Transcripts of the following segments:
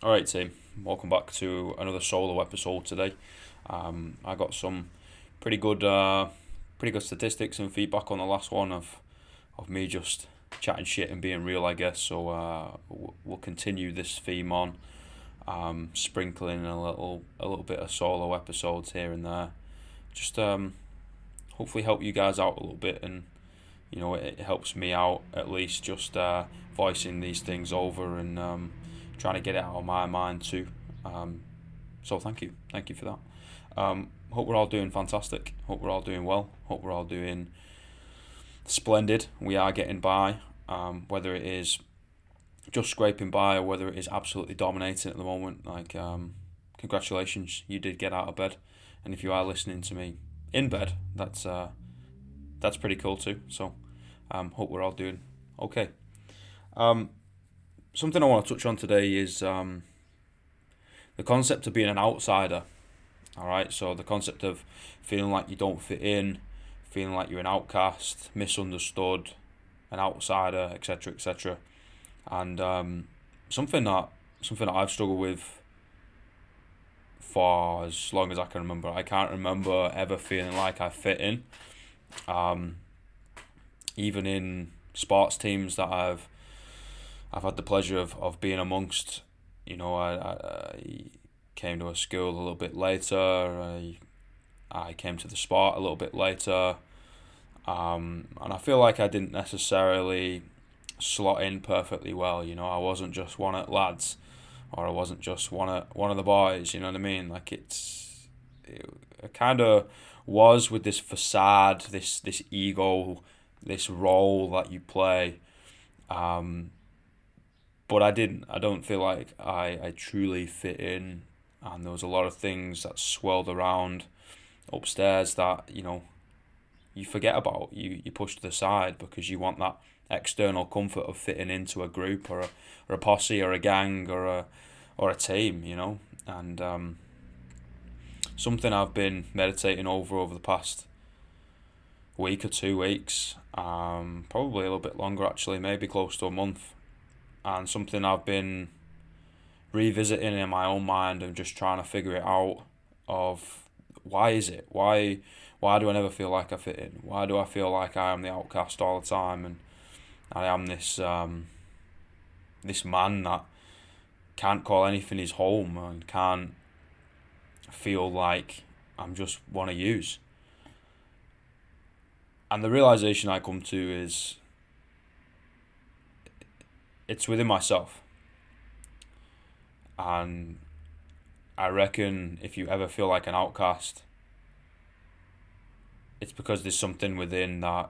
All right, team. Welcome back to another solo episode today. I got some pretty good, pretty good statistics and feedback on the last one of me just chatting shit and being real, I guess. So we'll continue this theme on, sprinkling a little bit of solo episodes here and there. Just hopefully help you guys out a little bit, and it helps me out at least just voicing these things over and trying to get it out of my mind too. So thank you for that. Hope we're all doing fantastic. Hope we're all doing well. Hope we're all doing splendid. We are getting by, whether it is just scraping by or whether it is absolutely dominating at the moment. Congratulations, you did get out of bed, and if you are listening to me in bed, that's pretty cool too. So, hope we're all doing okay. Um, Something I want to touch on today is the concept of being an outsider. All right, so the concept of feeling like you don't fit in, feeling like you're an outcast, misunderstood, an outsider, etc., etc. And something that something that I've struggled with for as long as I can remember. I can't remember ever feeling like I fit in. Um, Even in sports teams that I've had the pleasure of being amongst. I came to a school a little bit later. I came to the sport a little bit later. And I feel like I didn't necessarily slot in perfectly well. I wasn't just one of the lads, or I wasn't just one of the boys. You know what I mean? Like it kind of was with this facade, this ego, this role that you play. Um, but I didn't. I don't feel like I truly fit in, and there was a lot of things that swirled around upstairs that you forget about. You push to the side because you want that external comfort of fitting into a group or a posse or a gang or a team. And something I've been meditating over the past week or 2 weeks, probably a little bit longer actually, maybe close to a month, and something I've been revisiting in my own mind and just trying to figure it out of why is it? Why do I never feel like I fit in? Why do I feel like I am the outcast all the time, and I am this man that can't call anything his home and can't feel like I'm just one to use? And the realization I come to is it's within myself. And I reckon if you ever feel like an outcast, it's because there's something within that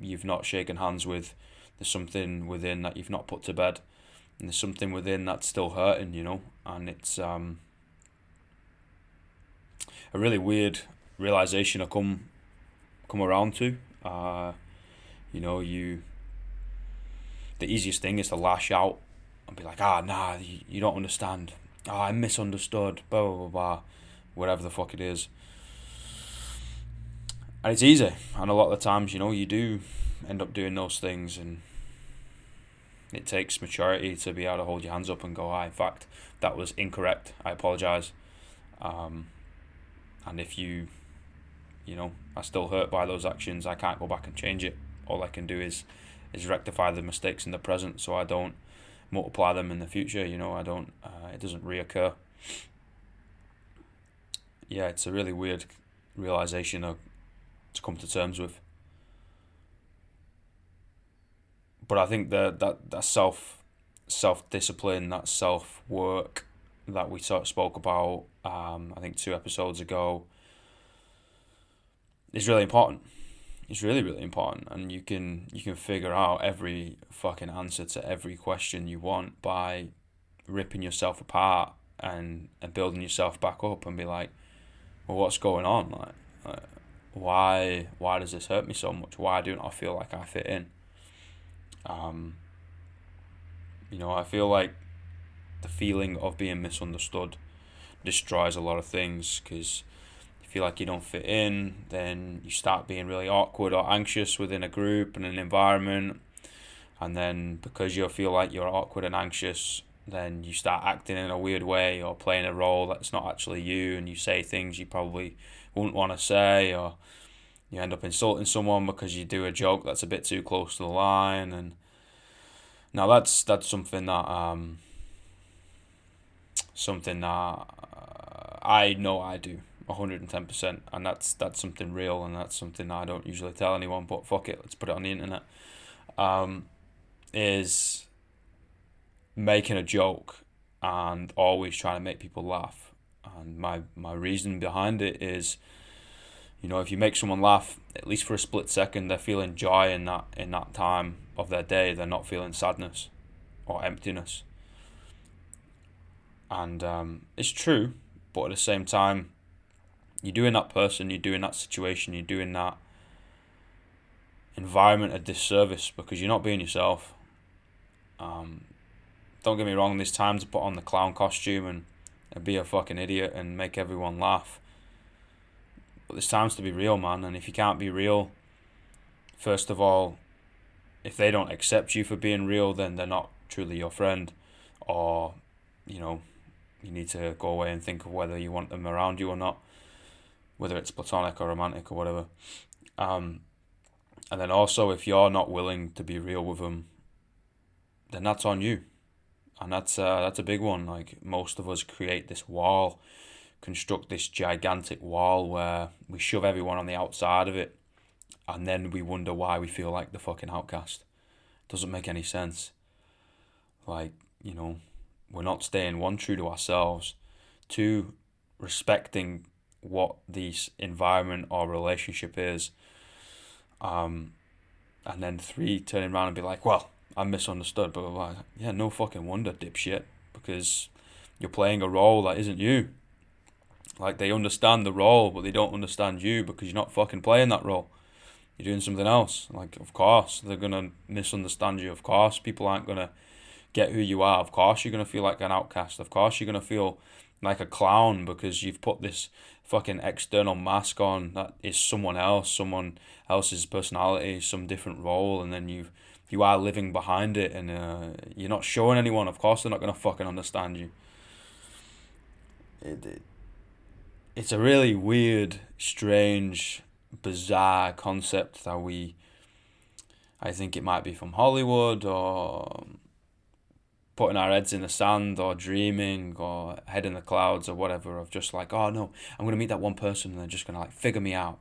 you've not shaken hands with. There's something within that you've not put to bed. And there's something within that's still hurting. And it's a really weird realization I come around to. You the easiest thing is to lash out and be like, nah, you don't understand. I'm misunderstood, blah, blah, blah, blah, whatever the fuck it is. And it's easy. And a lot of the times, you do end up doing those things, and it takes maturity to be able to hold your hands up and go, in fact, that was incorrect. I apologise. And if you are still hurt by those actions, I can't go back and change it. All I can do is rectify the mistakes in the present, so I don't multiply them in the future. I don't. It doesn't reoccur. Yeah, it's a really weird realization to come to terms with. But I think that self discipline, that self work that we sort of spoke about, I think 2 episodes ago, is really important. It's really, really important, and you can figure out every fucking answer to every question you want by ripping yourself apart and building yourself back up and be like, well, what's going on? Why does this hurt me so much? Why don't I feel like I fit in? I feel like the feeling of being misunderstood destroys a lot of things, because you feel like you don't fit in, then you start being really awkward or anxious within a group and an environment, and then because you feel like you're awkward and anxious, then you start acting in a weird way or playing a role that's not actually you, and you say things you probably wouldn't want to say, or you end up insulting someone because you do a joke that's a bit too close to the line. And now that's something that I know I do 110%, and that's something real, and that's something I don't usually tell anyone, but fuck it, let's put it on the internet. Is making a joke and always trying to make people laugh. And my reason behind it is, if you make someone laugh, at least for a split second, they're feeling joy in that time of their day. They're not feeling sadness or emptiness. And it's true, but at the same time, you're doing that person, you're doing that situation, you're doing that environment a disservice, because you're not being yourself. Don't get me wrong, there's time to put on the clown costume and be a fucking idiot and make everyone laugh. But there's times to be real, man. And if you can't be real, first of all, if they don't accept you for being real, then they're not truly your friend. Or, you need to go away and think of whether you want them around you or not, whether it's platonic or romantic or whatever. And then also, if you're not willing to be real with them, then that's on you. And that's a big one. Like, most of us create this wall, construct this gigantic wall where we shove everyone on the outside of it, and then we wonder why we feel like the fucking outcast. Doesn't make any sense. Like, we're not staying, one, true to ourselves, two, respecting what this environment or relationship is, and then three, turning around and be like, well, I'm misunderstood, blah, blah, blah. Yeah, no fucking wonder, dipshit, because you're playing a role that isn't you. Like, they understand the role, but they don't understand you because you're not fucking playing that role. You're doing something else. Like, of course, they're going to misunderstand you. Of course, people aren't going to get who you are. Of course, you're going to feel like an outcast. Of course, you're going to feel like a clown because you've put this fucking external mask on that is someone else's personality, some different role, and then you are living behind it, and you're not showing anyone. Of course, they're not going to fucking understand you. It's a really weird, strange, bizarre concept that I think it might be from Hollywood, or putting our heads in the sand, or dreaming, or head in the clouds, or whatever, of just like, oh no, I'm going to meet that one person and they're just going to like figure me out.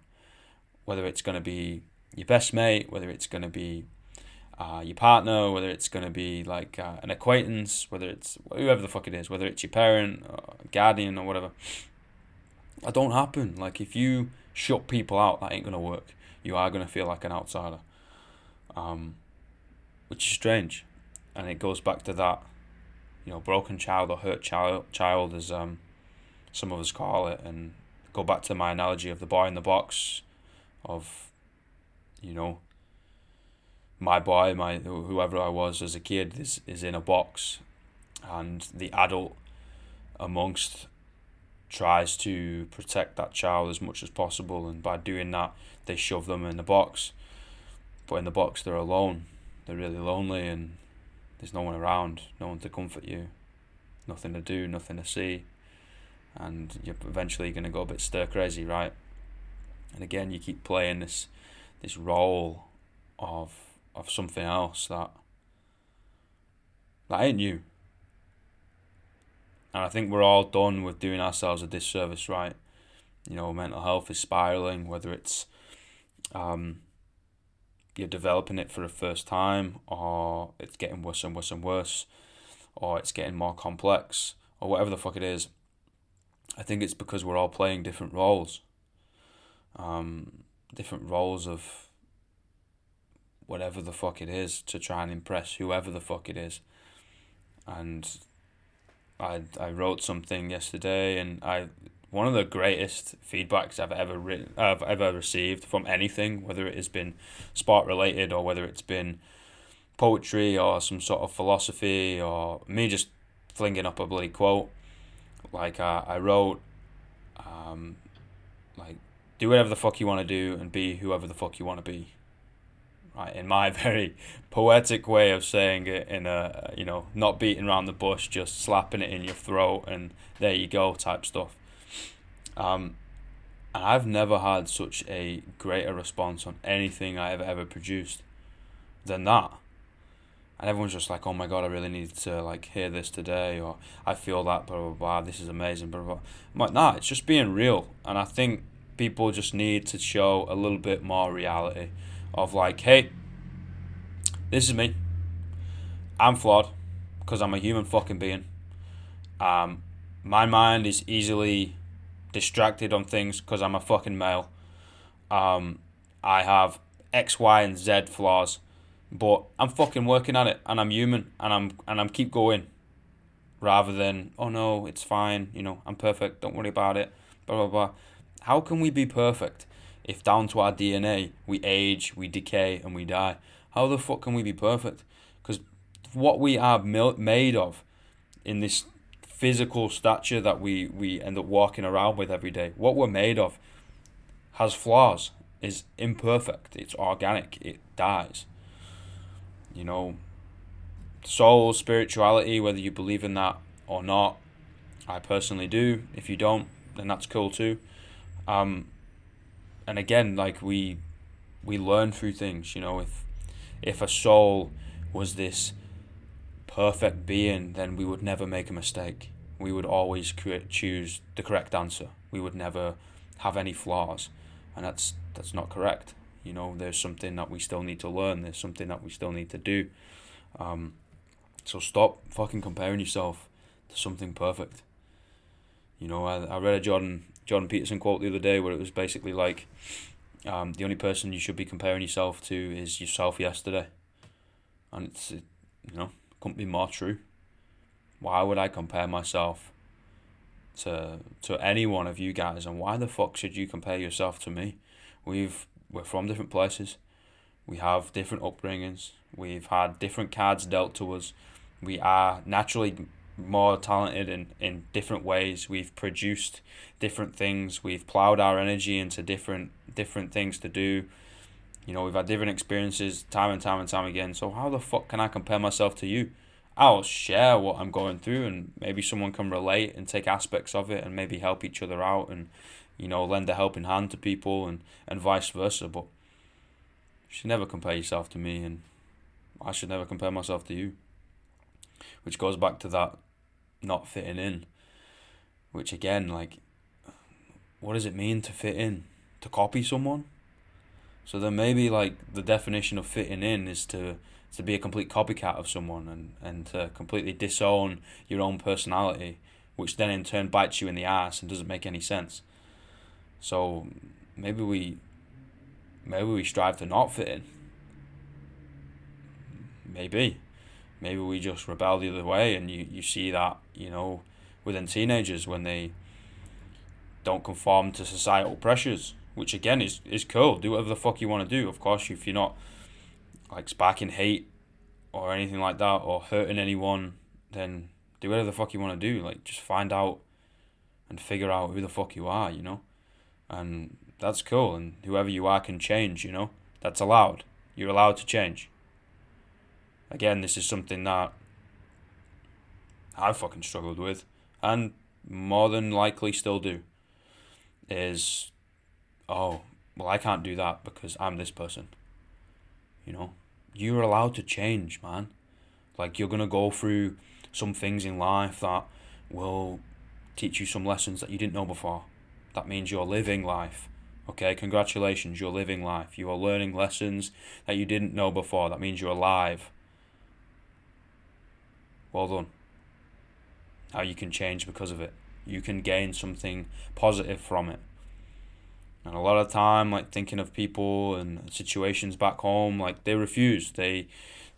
Whether it's going to be your best mate, whether it's going to be your partner, whether it's going to be like an acquaintance, whether it's whoever the fuck it is, whether it's your parent, or guardian, or whatever. That don't happen. Like, if you shut people out, that ain't going to work. You are going to feel like an outsider. Which is strange. And it goes back to that, broken child or hurt child, as some of us call it. And go back to my analogy of the boy in the box, of, my boy, whoever I was as a kid is in a box, and the adult amongst tries to protect that child as much as possible, and by doing that, they shove them in the box. But in the box, they're alone. They're really lonely, and there's no one around, no one to comfort you, nothing to do, nothing to see, and you're eventually going to go a bit stir crazy, right? And again, you keep playing this role of something else that ain't you. And I think we're all done with doing ourselves a disservice, right? Mental health is spiraling, whether it's you're developing it for the first time, or it's getting worse and worse and worse, or it's getting more complex, or whatever the fuck it is. I think it's because we're all playing different roles. Different roles of whatever the fuck it is, to try and impress whoever the fuck it is. And I wrote something yesterday, and one of the greatest feedbacks I've ever received from anything, whether it has been sport related, or whether it's been poetry or some sort of philosophy, or me just flinging up a bloody quote. Like, I wrote, like, do whatever the fuck you want to do and be whoever the fuck you want to be. right? In my very poetic way of saying it, in a, not beating around the bush, just slapping it in your throat and there you go type stuff. And I've never had such a greater response on anything I have ever produced than that. And everyone's just like, oh my god, I really need to like hear this today, or I feel that, blah blah blah, this is amazing, blah blah. I'm like, nah, it's just being real. And I think people just need to show a little bit more reality of like, hey, this is me. I'm flawed because I'm a human fucking being. My mind is easily distracted on things because I'm a fucking male. I have X, Y, and Z flaws, but I'm fucking working at it, and I'm human, and I'm keep going, rather than, oh no, it's fine, I'm perfect, don't worry about it, blah blah blah. How can we be perfect if down to our DNA we age, we decay, and we die? How the fuck can we be perfect? Because what we are made of in this physical stature that we end up walking around with every day, what we're made of has flaws, is imperfect, it's organic, it dies. Soul, spirituality, whether you believe in that or not, I personally do. If you don't, then that's cool too. And again, like we learn through things. If a soul was this perfect being, then we would never make a mistake. We would always choose the correct answer. We would never have any flaws, and that's not correct. There's something that we still need to learn. There's something that we still need to do. So stop fucking comparing yourself to something perfect. I read a Jordan Peterson quote the other day where it was basically like, the only person you should be comparing yourself to is yourself yesterday, and it's couldn't be more true. Why would I compare myself to any one of you guys, and why the fuck should you compare yourself to me? We're from different places. We have different upbringings. We've had different cards dealt to us. We are naturally more talented in different ways. We've produced different things. We've plowed our energy into different things to do. We've had different experiences time and time and time again. So how the fuck can I compare myself to you? I'll share what I'm going through, and maybe someone can relate and take aspects of it and maybe help each other out, and lend a helping hand to people, and vice versa. But you should never compare yourself to me, and I should never compare myself to you. Which goes back to that not fitting in. Which again, like, what does it mean to fit in? To copy someone? So then maybe like the definition of fitting in is to be a complete copycat of someone, and to completely disown your own personality, which then in turn bites you in the ass and doesn't make any sense. So maybe we strive to not fit in. Maybe we just rebel the other way, and you see that, within teenagers when they don't conform to societal pressures, which again is cool. Do whatever the fuck you want to do. Of course, if you're not like sparking hate or anything like that, or hurting anyone, then do whatever the fuck you want to do. Like, just find out and figure out who the fuck you are, and that's cool. And whoever you are can change, that's allowed. You're allowed to change. Again, this is something that I fucking struggled with, and more than likely still do, is, oh, well, I can't do that because I'm this person. You're allowed to change, man. Like, you're going to go through some things in life that will teach you some lessons that you didn't know before. That means you're living life. Okay, congratulations, you're living life. You are learning lessons that you didn't know before. That means you're alive. Well done. Now you can change because of it. You can gain something positive from it. And a lot of time, like, thinking of people and situations back home, like, they refuse. They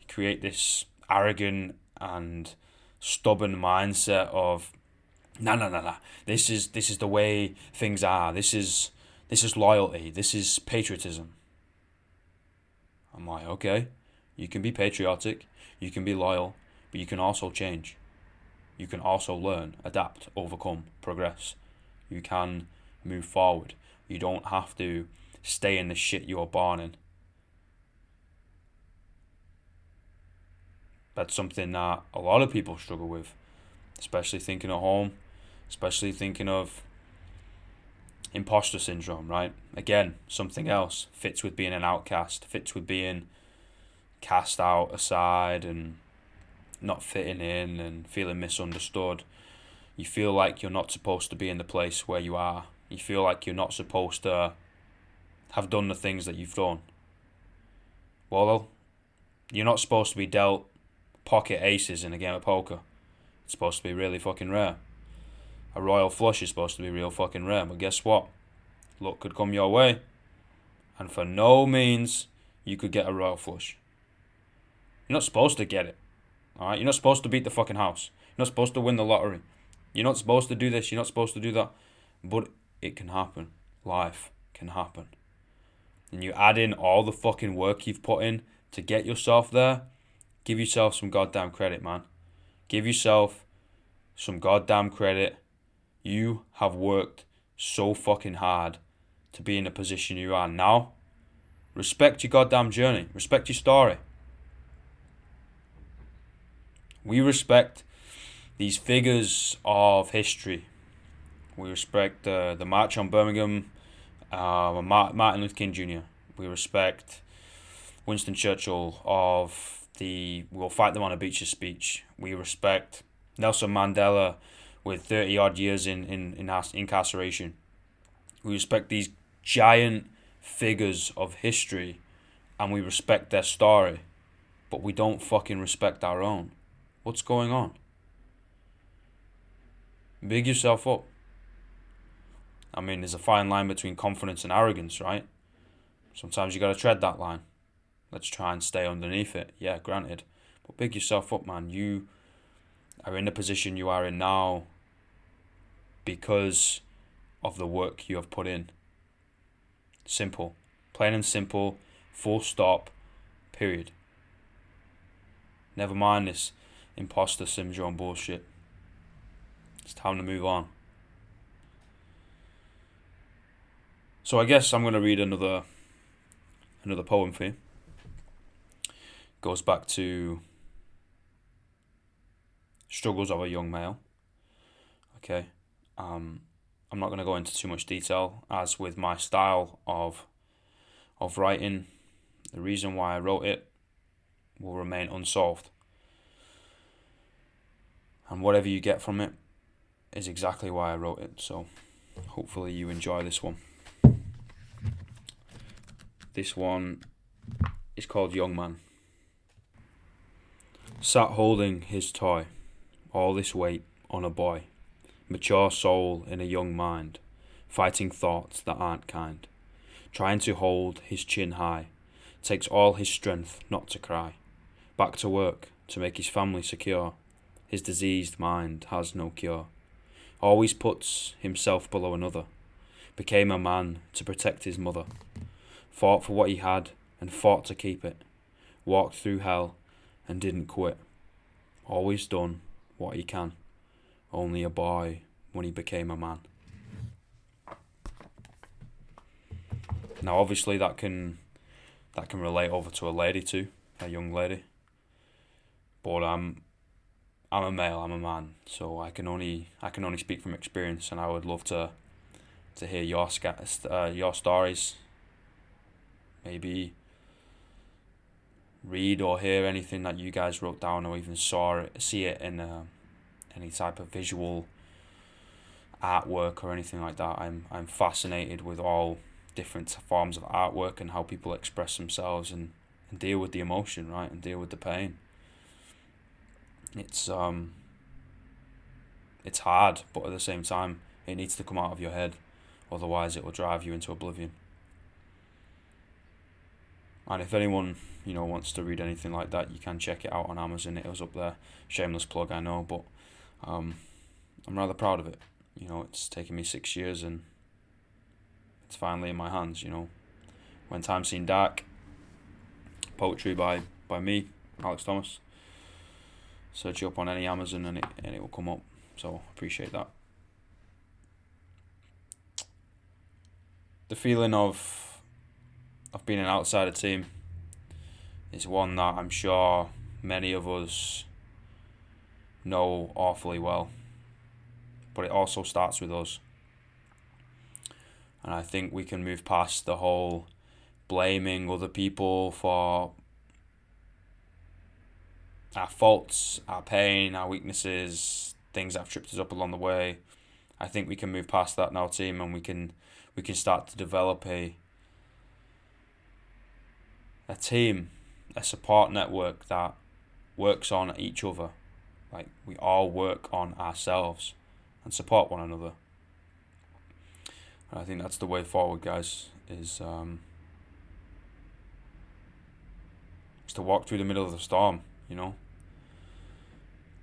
create this arrogant and stubborn mindset of, no. This is the way things are. This is loyalty. This is patriotism. I'm like, okay, you can be patriotic, you can be loyal, but you can also change. You can also learn, adapt, overcome, progress. You can move forward. You don't have to stay in the shit you were born in. That's something that a lot of people struggle with, especially thinking of home, especially thinking of imposter syndrome, right? Again, something else fits with being an outcast, fits with being cast out aside and not fitting in and feeling misunderstood. You feel like you're not supposed to be in the place where you are. You feel like you're not supposed to have done the things that you've done. Well, you're not supposed to be dealt pocket aces in a game of poker. It's supposed to be really fucking rare. A royal flush is supposed to be real fucking rare, but guess what? Luck could come your way, and for no means you could get a royal flush. You're not supposed to get it. Alright? You're not supposed to beat the fucking house. You're not supposed to win the lottery. You're not supposed to do this. You're not supposed to do that. But it can happen. Life can happen. And you add in all the fucking work you've put in to get yourself there, give yourself some goddamn credit, man. Give yourself some goddamn credit. You have worked so fucking hard to be in the position you are now. Respect your goddamn journey. Respect your story. We respect these figures of history. We respect the March on Birmingham, Martin Luther King Jr. We respect Winston Churchill of the "We'll fight them on a beach" speech. We respect Nelson Mandela with 30 odd years in incarceration. We respect these giant figures of history and we respect their story, but we don't fucking respect our own. What's going on? Big yourself up. I mean, there's a fine line between confidence and arrogance, right? Sometimes you gotta tread that line. Let's try and stay underneath it. Yeah, granted. But big yourself up, man. You are in the position you are in now because of the work you have put in. Simple. Plain and simple. Full stop. Period. Never mind this imposter syndrome bullshit. It's time to move on. So I guess I'm going to read another poem for you. Goes back to struggles of a young male. Okay. I'm not going to go into too much detail, as with my style of writing, the reason why I wrote it will remain unsolved. And whatever you get from it is exactly why I wrote it. So hopefully you enjoy this one. This one is called Young Man. Sat holding his toy, all this weight on a boy, mature soul in a young mind, fighting thoughts that aren't kind, trying to hold his chin high, takes all his strength not to cry, back to work to make his family secure, his diseased mind has no cure, always puts himself below another, became a man to protect his mother, fought for what he had and fought to keep it, walked through hell and didn't quit, always done what he can, only a boy when he became a man. Now obviously that can relate over to a lady too, a young lady. But I'm a male, I'm a man, so I can only speak from experience, and I would love to hear your stories. Maybe read or hear anything that you guys wrote down, or even see it in any type of visual artwork or anything like that. I'm fascinated with all different forms of artwork and how people express themselves and deal with the emotion, right, and deal with the pain. It's hard, but at the same time, it needs to come out of your head, otherwise it will drive you into oblivion. And if anyone, wants to read anything like that, you can check it out on Amazon. It was up there. Shameless plug, I know, but I'm rather proud of it. It's taken me 6 years and it's finally in my hands. When Time Seemed Dark, poetry by me, Alex Thomas. Search it up on any Amazon and it will come up. So appreciate that. The feeling of being an outsider team is one that I'm sure many of us know awfully well. But it also starts with us. And I think we can move past the whole blaming other people for our faults, our pain, our weaknesses, things that have tripped us up along the way. I think we can move past that now, team, and we can start to develop a team, a support network that works on each other. Like, we all work on ourselves and support one another. And I think that's the way forward, guys, is to walk through the middle of the storm, you know?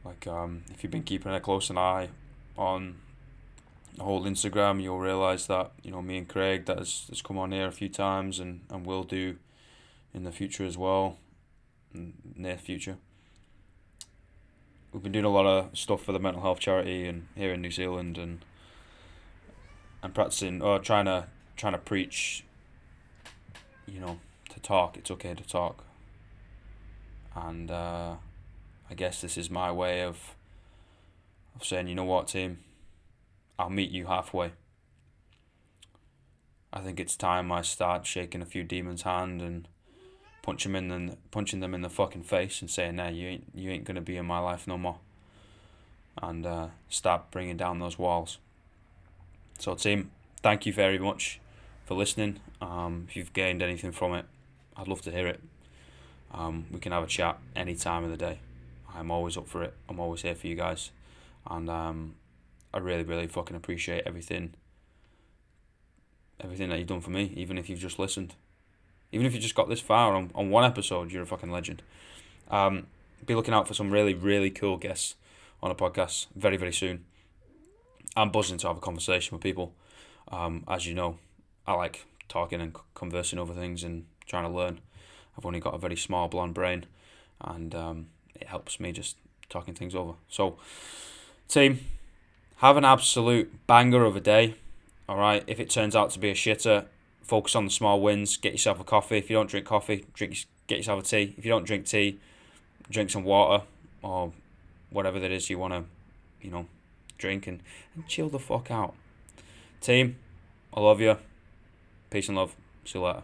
Like, if you've been keeping a close eye on the whole Instagram, you'll realise that, me and Craig, that has come on here a few times and will do in the future as well, near future. We've been doing a lot of stuff for the mental health charity and here in New Zealand, and practicing, or trying to preach, to talk. It's okay to talk. And I guess this is my way of saying, you know what, team, I'll meet you halfway. I think it's time I start shaking a few demons' hand and punching them in the fucking face and saying, "Nah, you ain't gonna be in my life no more." And start bringing down those walls. So, team, thank you very much for listening. If you've gained anything from it, I'd love to hear it. We can have a chat any time of the day. I'm always up for it. I'm always here for you guys. And I really, really fucking appreciate everything that you've done for me, even if you've just listened. Even if you just got this far on one episode, you're a fucking legend. Be looking out for some really, really cool guests on a podcast very, very soon. I'm buzzing to have a conversation with people. As you know, I like talking and conversing over things and trying to learn. I've only got a very small, blonde brain, and it helps me just talking things over. So, team, have an absolute banger of a day. All right. If it turns out to be a shitter, focus on the small wins. Get yourself a coffee. If you don't drink coffee, get yourself a tea. If you don't drink tea, drink some water or whatever that is you want to, drink and chill the fuck out. Team, I love you. Peace and love. See you later.